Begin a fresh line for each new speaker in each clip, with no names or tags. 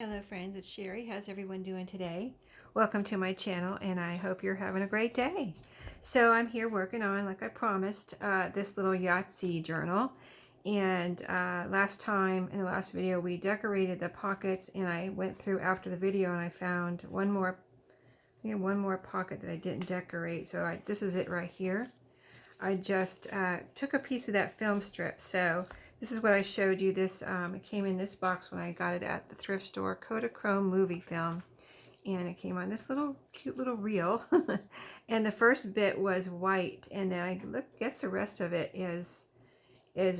Hello friends, it's Sherry. How's everyone doing today? Welcome to my channel and I hope you're having a great day. So I'm here working on, like I promised, this little Yahtzee journal. And last time, in the last video, we decorated the pockets and I went through after the video and I found one more pocket that I didn't decorate. So this is it right here. I just took a piece of that film strip. So this is what I showed you. This it came in this box when I got it at the thrift store, Kodachrome movie film, and it came on this little cute little reel. And the first bit was white, and then I guess the rest of it is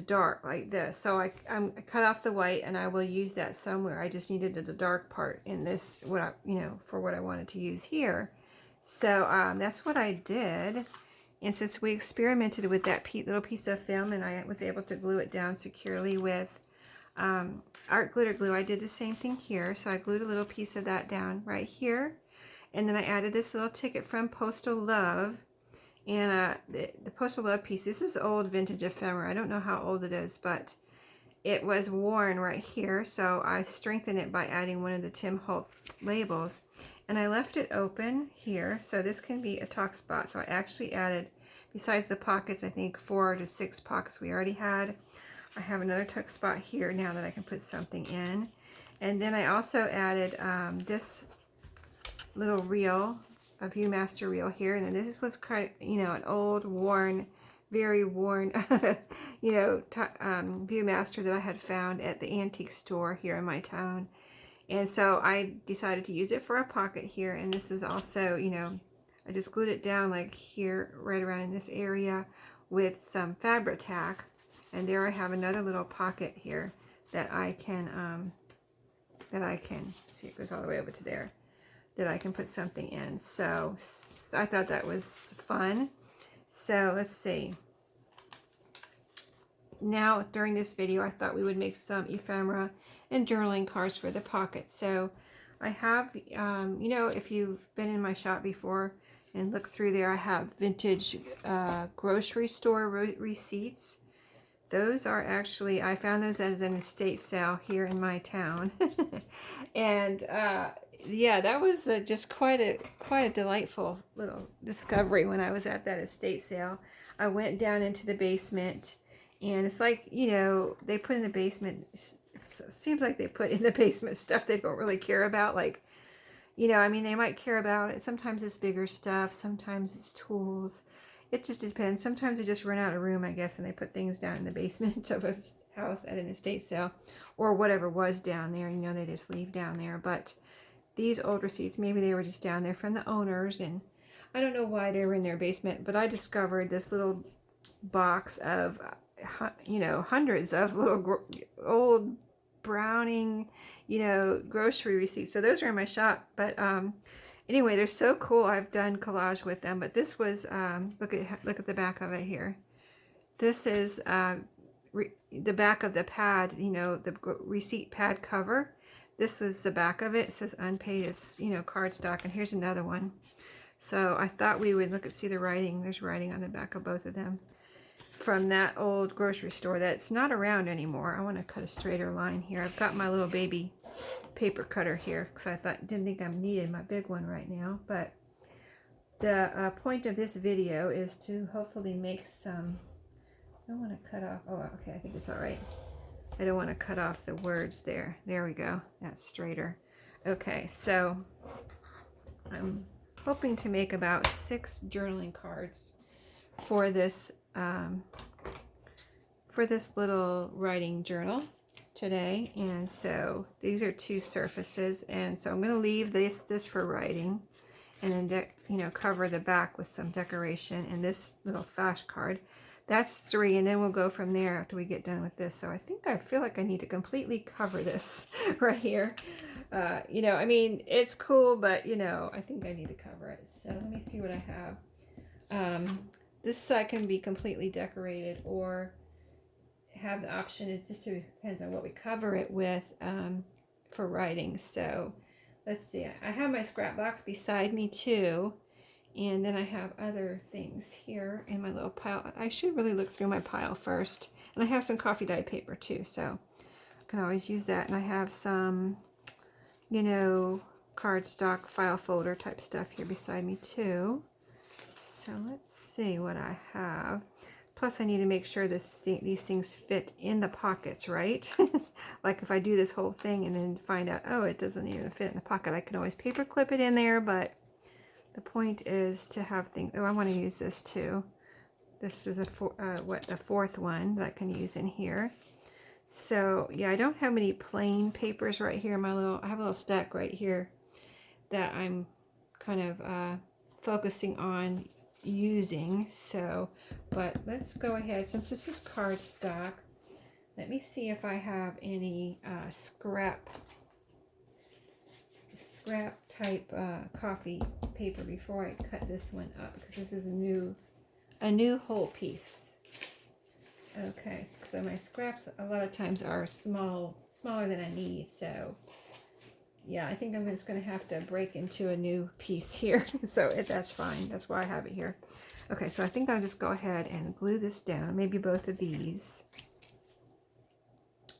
dark like this. So I cut off the white, and I will use that somewhere. I just needed the dark part in this, for what I wanted to use here. So that's what I did. And since we experimented with that little piece of film and I was able to glue it down securely with art glitter glue, I did the same thing here. So I glued a little piece of that down right here. And then I added this little ticket from Postal Love. And the Postal Love piece, this is old vintage ephemera. I don't know how old it is, but it was worn right here. So I strengthened it by adding one of the Tim Holtz labels. And I left it open here, so this can be a tuck spot. So I actually added, besides the pockets, I think 4 to 6 pockets we already had. I have another tuck spot here now that I can put something in. And then I also added this little reel, a Viewmaster reel here. And then this was kind of, an old, worn, very worn, Viewmaster that I had found at the antique store here in my town. And so I decided to use it for a pocket here. And this is also, I just glued it down like here, right around in this area with some fabric tack. And there I have another little pocket here that I can, see, it goes all the way over to there, that I can put something in. So I thought that was fun. So let's see. Now during this video I thought we would make some ephemera and journaling cards for the pocket. So I have, if you've been in my shop before and looked through there, I have vintage grocery store receipts. Those are actually, I found those as an estate sale here in my town. And yeah, that was just quite a delightful little discovery when I was at that estate sale. I went down into the basement. And it's like, they put in the basement, it seems like they put in the basement stuff they don't really care about. Like, they might care about it. Sometimes it's bigger stuff. Sometimes it's tools. It just depends. Sometimes they just run out of room, I guess, and they put things down in the basement of a house at an estate sale. Or whatever was down there, they just leave down there. But these old receipts, maybe they were just down there from the owners. And I don't know why they were in their basement. But I discovered this little box of hundreds of little old Browning, grocery receipts. So those are in my shop. But anyway, they're so cool. I've done collage with them. But this was, look at the back of it here. This is the back of the pad, the receipt pad cover. This was the back of it. It says unpaid. It's, cardstock. And here's another one. So I thought we would see the writing. There's writing on the back of both of them, from that old grocery store that's not around anymore. I want to cut a straighter line here. I've got my little baby paper cutter here because didn't think I needed my big one right now. But the point of this video is to hopefully make some, I don't want to cut off, oh okay, I think it's all right. I don't want to cut off the words there. There we go, that's straighter. Okay, so I'm hoping to make about 6 journaling cards for this little writing journal today. And so these are 2 surfaces, and so I'm going to leave this for writing, and then cover the back with some decoration and this little flash card. That's 3, and then we'll go from there after we get done with this. So I feel like I need to completely cover this right here. It's cool, but I think I need to cover it. So let me see what I have. This side can be completely decorated or have the option. It just depends on what we cover it with for writing. So let's see. I have my scrap box beside me too. And then I have other things here in my little pile. I should really look through my pile first. And I have some coffee dye paper too. So I can always use that. And I have some you know, cardstock file folder type stuff here beside me too. So let's see what I have. Plus I need to make sure these things fit in the pockets, right? Like if I do this whole thing and then find out, oh, it doesn't even fit in the pocket, I can always paper clip it in there, but the point is to have things. Oh, I want to use this too. This is the fourth one that I can use in here. So yeah, I don't have any plain papers right here. I have a little stack right here that I'm kind of focusing on using. So, but let's go ahead, since this is cardstock, let me see if I have any scrap type coffee paper before I cut this one up, because this is a new whole piece. Okay, so my scraps a lot of times are smaller than I need, so yeah, I think I'm just going to have to break into a new piece here. So that's fine. That's why I have it here. Okay, so I think I'll just go ahead and glue this down, maybe both of these,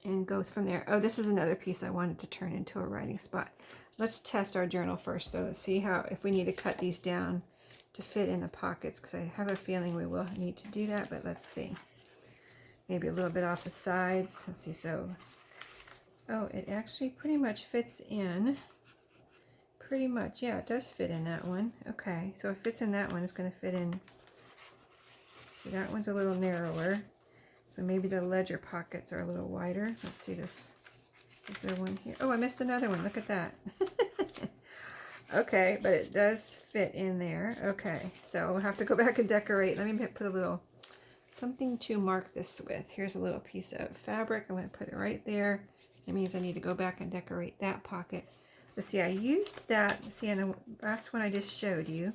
and goes from there. Oh, this is another piece I wanted to turn into a writing spot. Let's test our journal first, though. Let's see if we need to cut these down to fit in the pockets, because I have a feeling we will need to do that, but let's see. Maybe a little bit off the sides. Let's see, so, oh, it actually pretty much fits in. Pretty much, yeah, it does fit in that one. Okay, so if it fits in that one, it's going to fit in. See, that one's a little narrower. So maybe the ledger pockets are a little wider. Let's see this. Is there one here? Oh, I missed another one. Look at that. Okay, but it does fit in there. Okay, so we'll have to go back and decorate. Let me put a little something to mark this with. Here's a little piece of fabric. I'm going to put it right there. That means I need to go back and decorate that pocket. Let's see, I used that. See, in the last one I just showed you.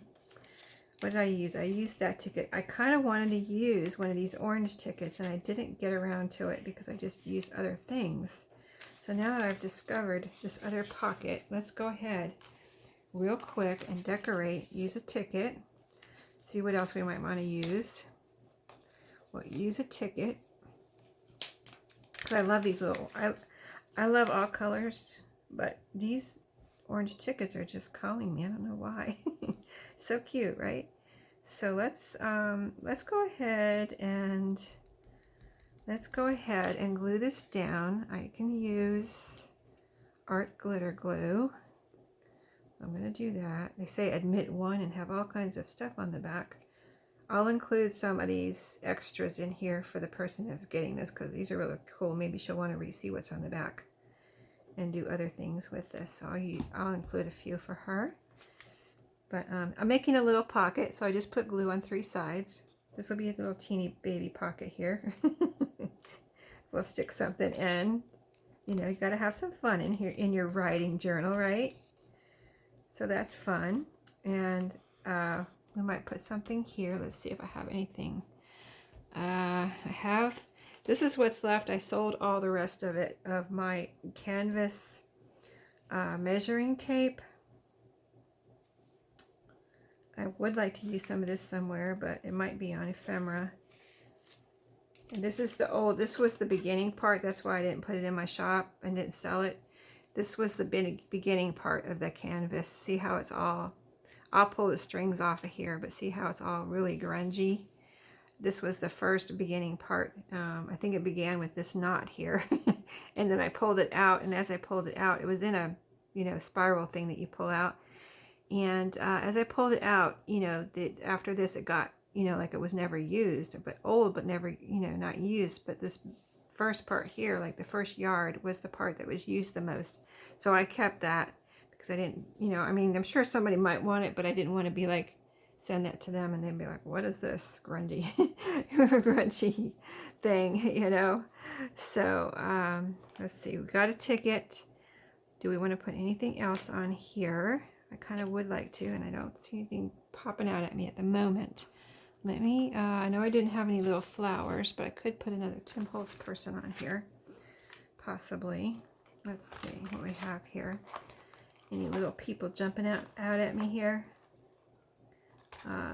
What did I use? I used that ticket. I kind of wanted to use one of these orange tickets, and I didn't get around to it because I just used other things. So now that I've discovered this other pocket, let's go ahead real quick and decorate. Use a ticket. See what else we might want to use. We'll use a ticket. I love these little, I love all colors, but these orange tickets are just calling me. I don't know why. So cute, right? So let's go ahead and glue this down. I can use art glitter glue. I'm going to do that. They say admit one and have all kinds of stuff on the back. I'll include some of these extras in here for the person that's getting this, because these are really cool. Maybe she'll want to see what's on the back and do other things with this. So I'll include a few for her. But I'm making a little pocket, so I just put glue on 3 sides. This will be a little teeny baby pocket here. We'll stick something in. You know, you got to have some fun in here in your writing journal, right? So that's fun. And we might put something here. Let's see if I have anything. This is what's left. I sold all the rest of it, of my canvas measuring tape. I would like to use some of this somewhere, but it might be on ephemera. And this is this was the beginning part. That's why I didn't put it in my shop and didn't sell it. This was the beginning part of the canvas. See how it's all, I'll pull the strings off of here, but see how it's all really grungy. This was the first beginning part. I think it began with this knot here. And then I pulled it out, and as I pulled it out, it was in a, you know, spiral thing that you pull out. And as I pulled it out, you know, after this it got, you know, like it was never used, but old, but never, you know, not used. But this first part here, like the first yard, was the part that was used the most. So I kept that because I didn't, you know, I mean, I'm sure somebody might want it, but I didn't want to be like, send that to them and they'd be like, what is this grungy, grungy thing, you know? So let's see, we got a ticket. Do we want to put anything else on here? I kind of would like to, and I don't see anything popping out at me at the moment. Let me, I know I didn't have any little flowers, but I could put another Tim Holtz person on here, possibly. Let's see what we have here. Any little people jumping out at me here?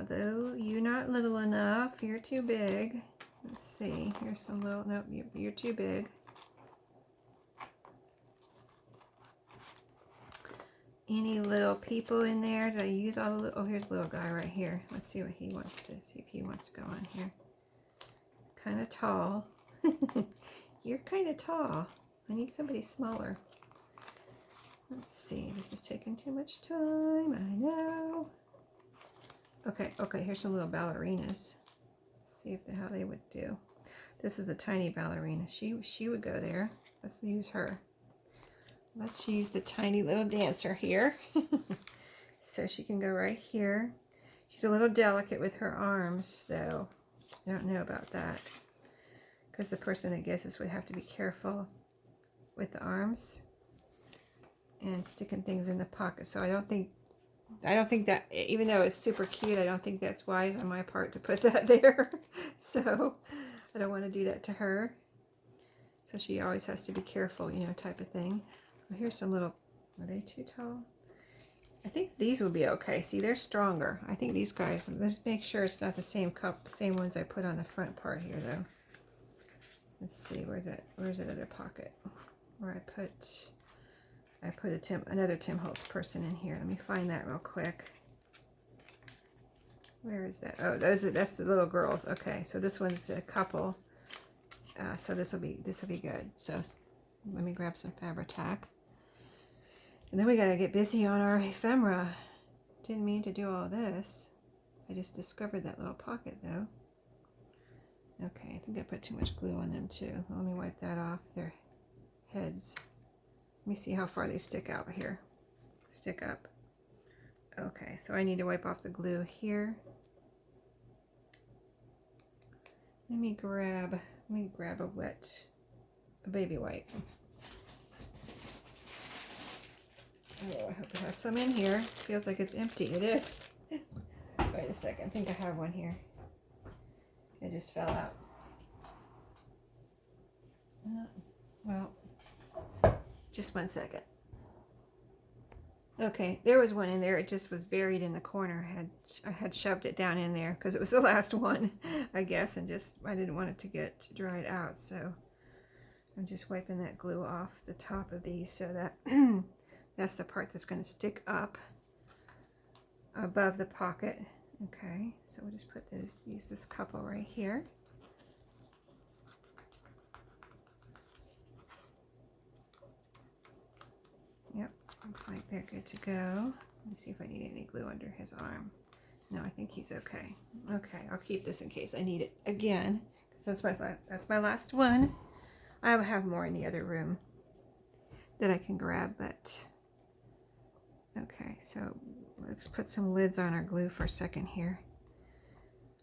Though you're not little enough, you're too big. Let's see, here's some little, nope, you're too big. any little people in there. Did I use all the little, oh, here's a little guy right here. Let's see what he wants to, see if he wants to go on here. Kind of tall. You're kind of tall. I need somebody smaller. Let's see, this is taking too much time, I know. Okay, here's some little ballerinas. Let's see if how they would do. This is a tiny ballerina. She would go there. Let's use her. Let's use the tiny little dancer here. So she can go right here. She's a little delicate with her arms, though. I don't know about that, because the person that gets this would have to be careful with the arms and sticking things in the pocket. So I don't think that, even though it's super cute, I don't think that's wise on my part to put that there. So I don't want to do that to her. So she always has to be careful, you know, type of thing. Well, here's some little, are they too tall? I think these would be okay. See, they're stronger. I think these guys, let's make sure it's not the same same ones I put on the front part here, though. Let's see, where's that other pocket? Where I put another Tim Holtz person in here. Let me find that real quick. Where is that? Oh, that's the little girls. Okay, so this one's a couple. So this will be good. So let me grab some Fabri-Tac. And then we gotta get busy on our ephemera. Didn't mean to do all this. I just discovered that little pocket though. Okay, I think I put too much glue on them too. Let me wipe that off. Their heads. Let me see how far they stick out here. Stick up. Okay, so I need to wipe off the glue here. Let me grab a baby wipe. Oh, I hope I have some in here. Feels like it's empty. It is. Wait a second. I think I have one here. It just fell out. Well, just one second. Okay, there was one in there. It just was buried in the corner. I had shoved it down in there because it was the last one, I guess, and I didn't want it to get dried out. So I'm just wiping that glue off the top of these so that that's the part that's going to stick up above the pocket. Okay, so we'll just put this couple right here. Yep, looks like they're good to go. Let me see if I need any glue under his arm. No, I think he's okay. Okay, I'll keep this in case I need it again, because that's my last one. I will have more in the other room that I can grab, but okay, so let's put some lids on our glue for a second here.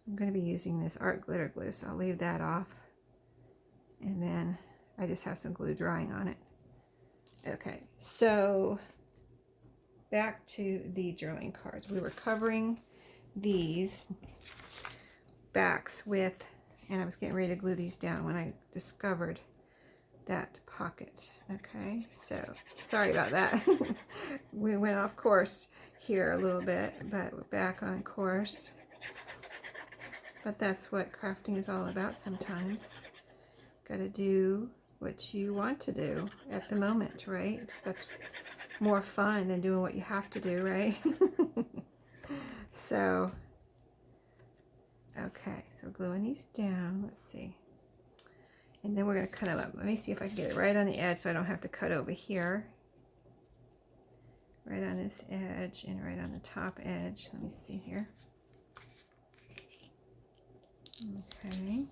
I'm going to be using this art glitter glue, so I'll leave that off. And then I just have some glue drying on it. Okay, so back to the journaling cards. We were covering these backs with, and I was getting ready to glue these down when I discovered that pocket. Okay, so sorry about that. We went off course here a little bit, but we're back on course. But that's what crafting is all about sometimes. Gotta do what you want to do at the moment, right? That's more fun than doing what you have to do, right? So, okay, so gluing these down. Let's see. And then we're going to cut them up. Let me see if I can get it right on the edge so I don't have to cut over here. Right on this edge and right on the top edge. Let me see here. Okay.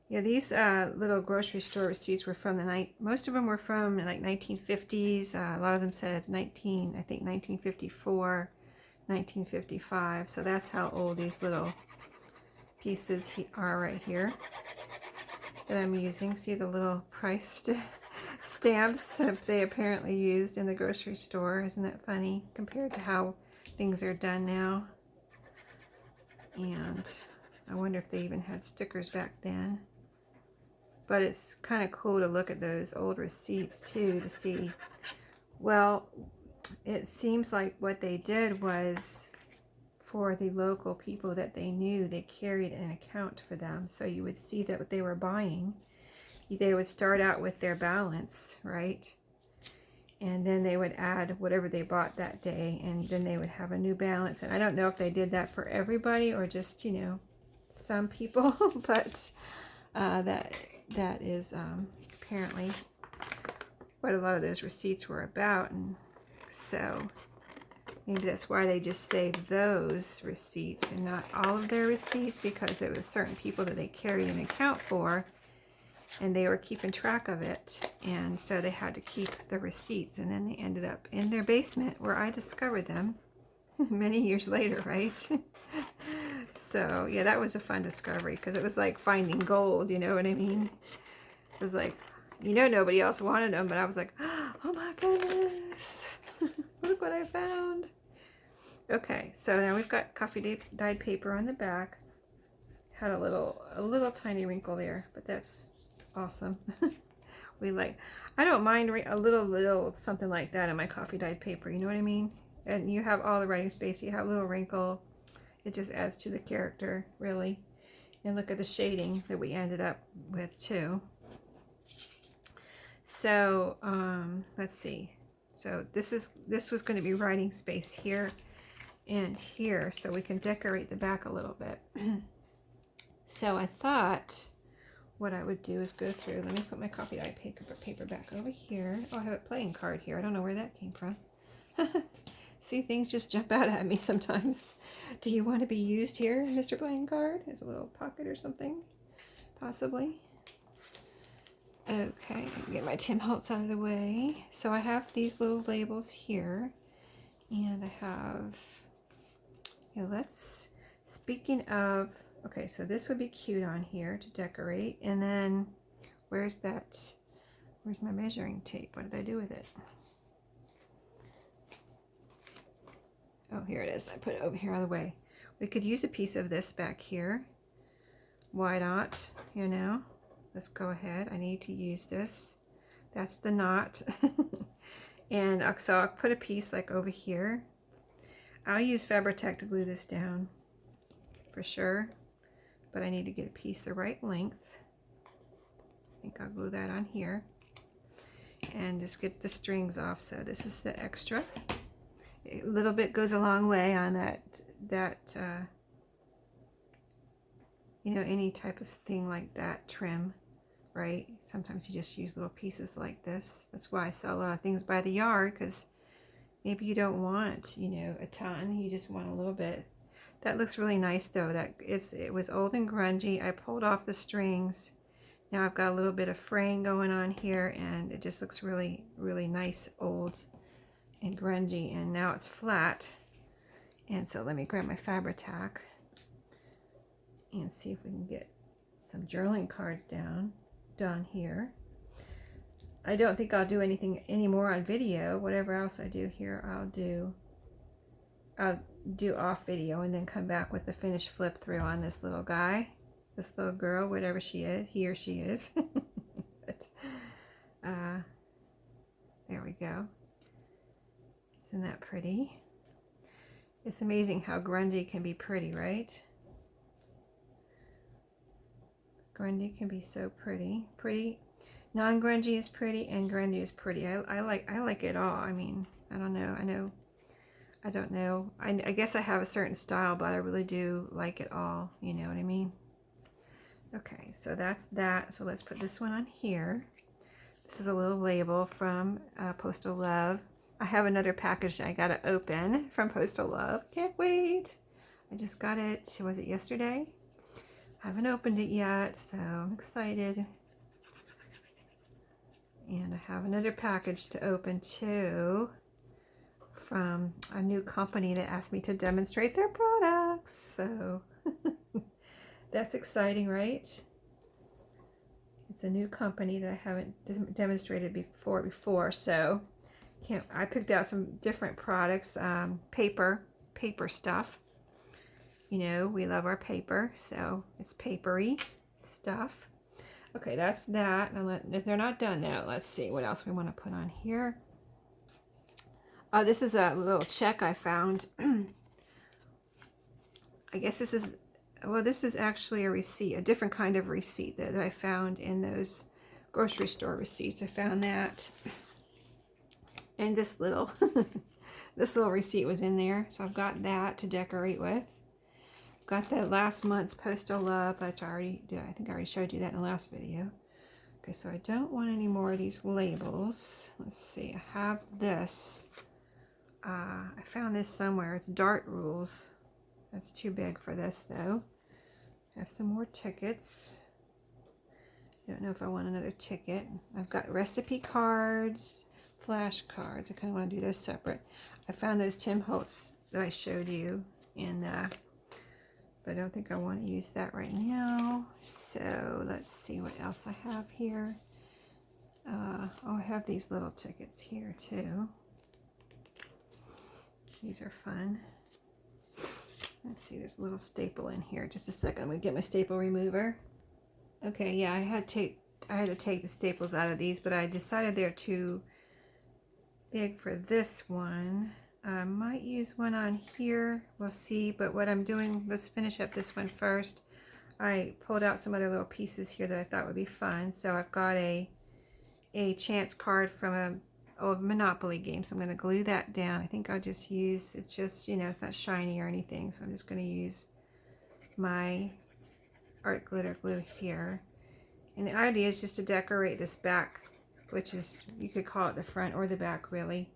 Yeah, these little grocery store receipts were from the night. Most of them were from like 1950s. A lot of them said 1954, 1955. So that's how old these little pieces are right here that I'm using. See the little price stamps that they apparently used in the grocery store. Isn't that funny compared to how things are done now? And I wonder if they even had stickers back then. But it's kind of cool to look at those old receipts too to see. Well, it seems like what they did was for the local people that they knew. They carried an account for them, so you would see that what they were buying. They would start out with their balance, right? And then they would add whatever they bought that day, and then they would have a new balance. And I don't know if they did that for everybody or just, you know, some people, but that is apparently what a lot of those receipts were about. And so maybe that's why they just saved those receipts and not all of their receipts, because there was certain people that they carried an account for and they were keeping track of it, and so they had to keep the receipts, and then they ended up in their basement where I discovered them many years later, right? So yeah, that was a fun discovery, because it was like finding gold, you know what I mean? It was like, you know, nobody else wanted them, but I was like, oh my goodness, look what I found. Okay, so now we've got coffee dyed paper on the back. Had a little tiny wrinkle there, but that's awesome. I don't mind a little something like that in my coffee dyed paper, you know what I mean? And you have all the writing space, you have a little wrinkle. It just adds to the character, really. And look at the shading that we ended up with too. So let's see. So this was going to be writing space here and here, so we can decorate the back a little bit. So I thought what I would do is go through, let me put my coffee dyed paper back over here. Oh, I have a playing card here. I don't know where that came from. See, things just jump out at me sometimes. Do you want to be used here, Mr. Playing Card? As a little pocket or something, possibly. Okay, get my Tim Holtz out of the way. So I have these little labels here, and I have, yeah, speaking of, okay, so this would be cute on here to decorate. And then where's my measuring tape? What did I do with it? Oh, here it is. I put it over here out of the way. We could use a piece of this back here. Why not? You know, let's go ahead. I need to use this. That's the knot. And so I'll put a piece like over here. I'll use Fabri-Tac to glue this down for sure, but I need to get a piece the right length. I think I'll glue that on here and just get the strings off. So this is the extra. A little bit goes a long way on that you know, any type of thing like that, trim, right? Sometimes you just use little pieces like this. That's why I sell a lot of things by the yard, because maybe you don't want, you know, a ton, you just want a little bit. That looks really nice though. It was old and grungy. I pulled off the strings. Now I've got a little bit of fraying going on here, and it just looks really, really nice, old and grungy, and now it's flat. And so let me grab my Fabri-Tac and see if we can get some journaling cards done here. I don't think I'll do anything anymore on video. Whatever else I do here, I'll do off video, and then come back with the finished flip through on this little guy, this little girl, whatever she is, he or she is. But, there we go. Isn't that pretty? It's amazing how grungy can be pretty, right? Grungy can be so pretty. Pretty, non-grungy is pretty, and grungy is pretty. I like it all. I mean, I don't know. I guess I have a certain style, but I really do like it all. You know what I mean? Okay, so that's that. So let's put this one on here. This is a little label from Postal Love. I have another package I got to open from Postal Love. Can't wait. I just got it. Was it yesterday? I haven't opened it yet, so I'm excited. And I have another package to open too, from a new company that asked me to demonstrate their products. So that's exciting, right? It's a new company that I haven't demonstrated before. So I picked out some different products, paper stuff. You know, we love our paper, so it's papery stuff. Okay, that's that. Now if they're not done now, let's see what else we want to put on here. This is a little check I found I guess this is, well, this is actually a receipt, a different kind of receipt that I found in those grocery store receipts. I found that, and this little this little receipt was in there, so I've got that to decorate with. Got that last month's Postal Love, which I already did. I think I already showed you that in the last video. Okay, so I don't want any more of these labels. Let's see, I have this. I found this somewhere. It's Dart Rules. That's too big for this though. I have some more tickets. I don't know if I want another ticket. I've got recipe cards, flashcards. I kind of want to do those separate. I found those Tim Holtz that I showed you in but I don't think I want to use that right now. So let's see what else I have here. Oh, I have these little tickets here too. These are fun. Let's see, there's a little staple in here. Just a second, I'm gonna get my staple remover. Okay, yeah, I had to take the staples out of these, but I decided they're too big for this one. I might use one on here, we'll see, but what I'm doing, let's finish up this one first. I pulled out some other little pieces here that I thought would be fun. So I've got a chance card from an old Monopoly game, so I'm going to glue that down. I think I'll just use, it's just, you know, it's not shiny or anything, so I'm just going to use my art glitter glue here. And the idea is just to decorate this back, which is, you could call it the front or the back really.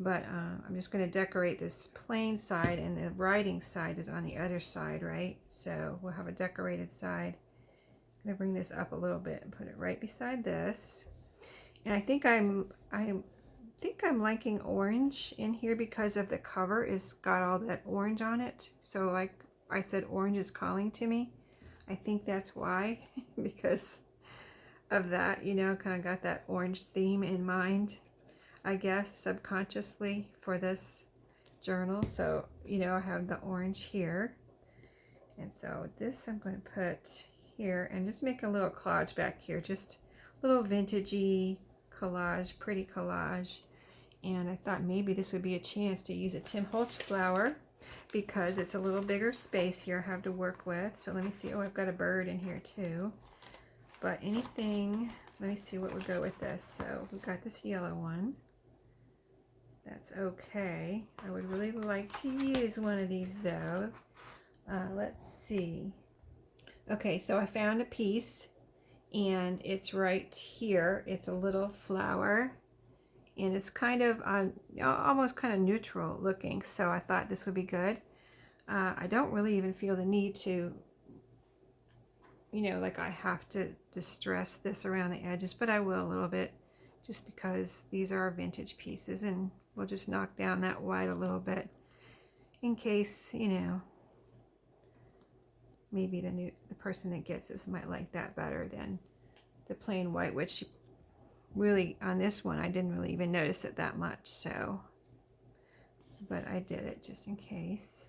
But I'm just going to decorate this plain side, and the writing side is on the other side, right? So we'll have a decorated side. I'm going to bring this up a little bit and put it right beside this. And I think I'm liking orange in here because of the cover. It's got all that orange on it. So like I said, orange is calling to me. I think that's why, because of that, you know, kind of got that orange theme in mind, I guess, subconsciously for this journal. So, you know, I have the orange here. And so this I'm going to put here and just make a little collage back here. Just a little vintagey collage, pretty collage. And I thought maybe this would be a chance to use a Tim Holtz flower because it's a little bigger space here I have to work with. So let me see. Oh, I've got a bird in here too. But anything, let me see what would go with this. So we've got this yellow one. That's okay. I would really like to use one of these though. Let's see. Okay, so I found a piece and it's right here. It's a little flower and it's kind of almost kind of neutral looking. So I thought this would be good. I don't really even feel the need to, you know, like I have to distress this around the edges, but I will a little bit just because these are vintage pieces, and we'll just knock down that white a little bit in case, you know, maybe the person that gets this might like that better than the plain white, which really on this one I didn't really even notice it that much. So, but I did it just in case.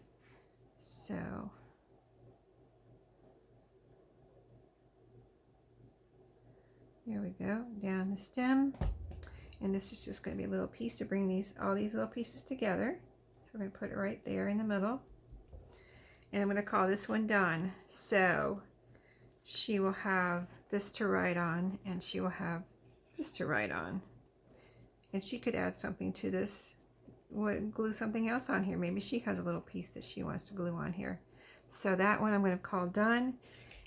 So there we go, down the stem. And this is just going to be a little piece to bring all these little pieces together. So I'm going to put it right there in the middle. And I'm going to call this one done. So she will have this to write on, and she will have this to write on. And she could add something to this, glue something else on here. Maybe she has a little piece that she wants to glue on here. So that one I'm going to call done.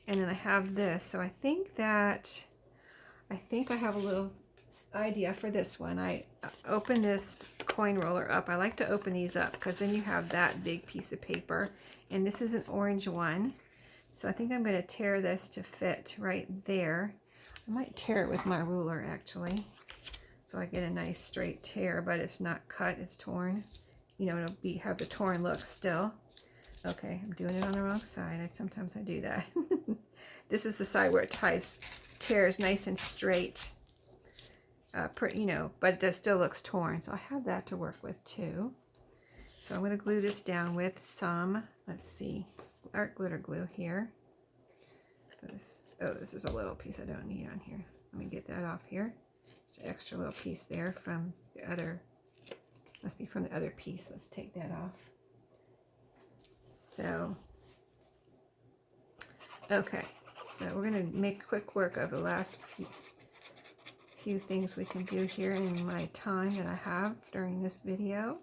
And then I have this. So I think I have a little idea for this one. I open this coin roller up. I like to open these up because then you have that big piece of paper, and this is an orange one. So I think I'm going to tear this to fit right there. I might tear it with my ruler actually, so I get a nice straight tear, but it's not cut, it's torn. You know, it'll have the torn look still. Okay, I'm doing it on the wrong side. Sometimes I do that. This is the side where it tears nice and straight. You know, but it still looks torn, so I have that to work with too. So I'm going to glue this down with some, let's see, art glitter glue here. This is a little piece I don't need on here. Let me get that off here. It's an extra little piece there from the other, must be from the other piece. Let's take that off. So Okay, so we're going to make quick work of the last few things we can do here in my time that I have during this video.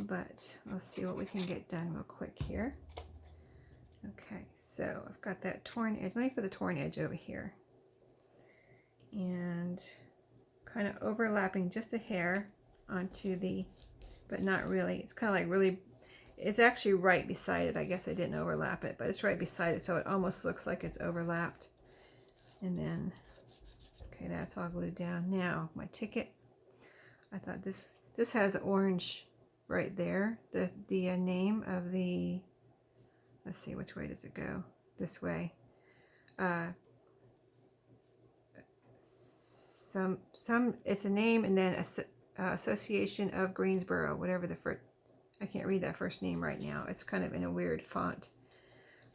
But let's see what we can get done real quick here. Okay, so I've got that torn edge. Let me put the torn edge over here. And kind of overlapping just a hair onto the, but not really. It's kind of like really, it's actually right beside it. I guess I didn't overlap it, but it's right beside it, so it almost looks like it's overlapped. And then, okay, that's all glued down. Now, my ticket, I thought this has orange right there. The name of the, let's see, which way does it go? This way. It's a name and then Association of Greensboro, whatever the first, I can't read that first name right now. It's kind of in a weird font.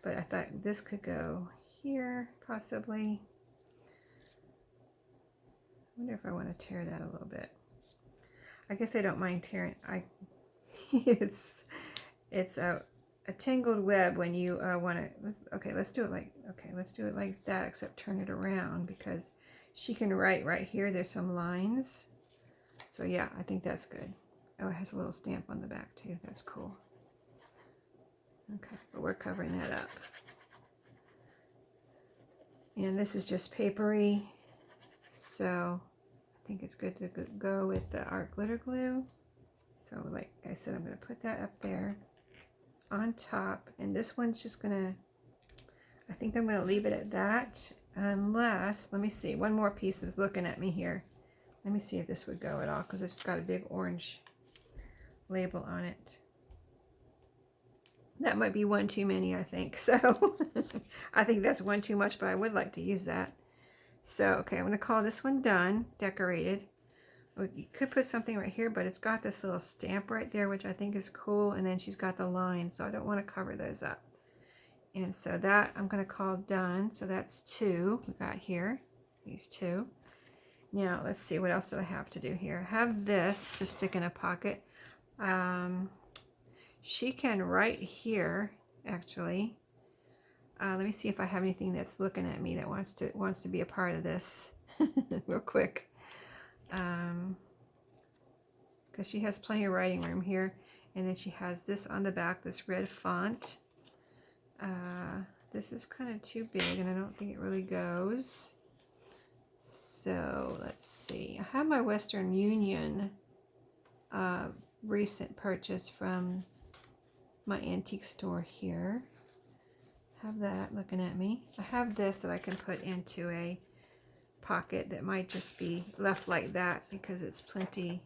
But I thought this could go here, possibly. I wonder if I want to tear that a little bit. I guess I don't mind tearing. It's a tangled web when you want to. Okay, let's do it like that, except turn it around, because she can write right here. There's some lines. So yeah, I think that's good. Oh, it has a little stamp on the back too. That's cool. Okay, but we're covering that up. And this is just papery, so I think it's good to go with the art glitter glue. So like I said, I'm going to put that up there on top, and this one's just going to, I think I'm going to leave it at that, unless, let me see, one more piece is looking at me here. Let me see if this would go at all, because it's got a big orange label on it. That might be one too many, I think. So I think that's one too much, but I would like to use that. So, okay, I'm going to call this one done, decorated. You could put something right here, but it's got this little stamp right there, which I think is cool. And then she's got the lines, so I don't want to cover those up. And so that I'm going to call done. So that's 2 we got here, these 2. Now, let's see, what else do I have to do here? I have this to stick in a pocket. She can right here, actually. Let me see if I have anything that's looking at me that wants to be a part of this real quick. Because she has plenty of writing room here. And then she has this on the back, this red font. This is kind of too big, and I don't think it really goes. So let's see. I have my Western Union recent purchase from my antique store here. Have that looking at me. I have this that I can put into a pocket that might just be left like that because it's plenty.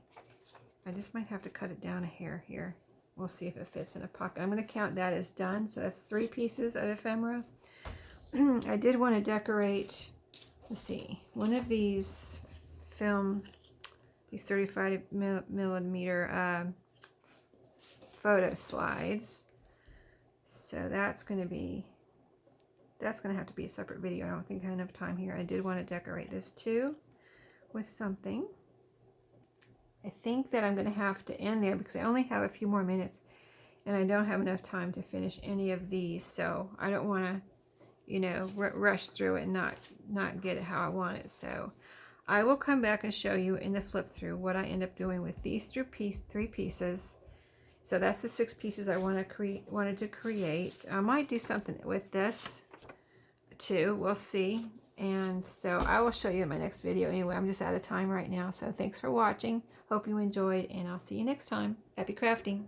I just might have to cut it down a hair here. We'll see if it fits in a pocket. I'm going to count that as done. So that's 3 pieces of ephemera. I did want to decorate, let's see, one of these these 35 millimeter photo slides. So that's going to have to be a separate video. I don't think I have enough time here. I did want to decorate this too with something. I think that I'm going to have to end there because I only have a few more minutes and I don't have enough time to finish any of these. So I don't want to, you know, rush through it and not get it how I want it. So I will come back and show you in the flip through what I end up doing with these 3 pieces. So that's the 6 pieces I wanted to create. I might do something with this too. We'll see. And so I will show you in my next video. Anyway, I'm just out of time right now. So thanks for watching. Hope you enjoyed, and I'll see you next time. Happy crafting.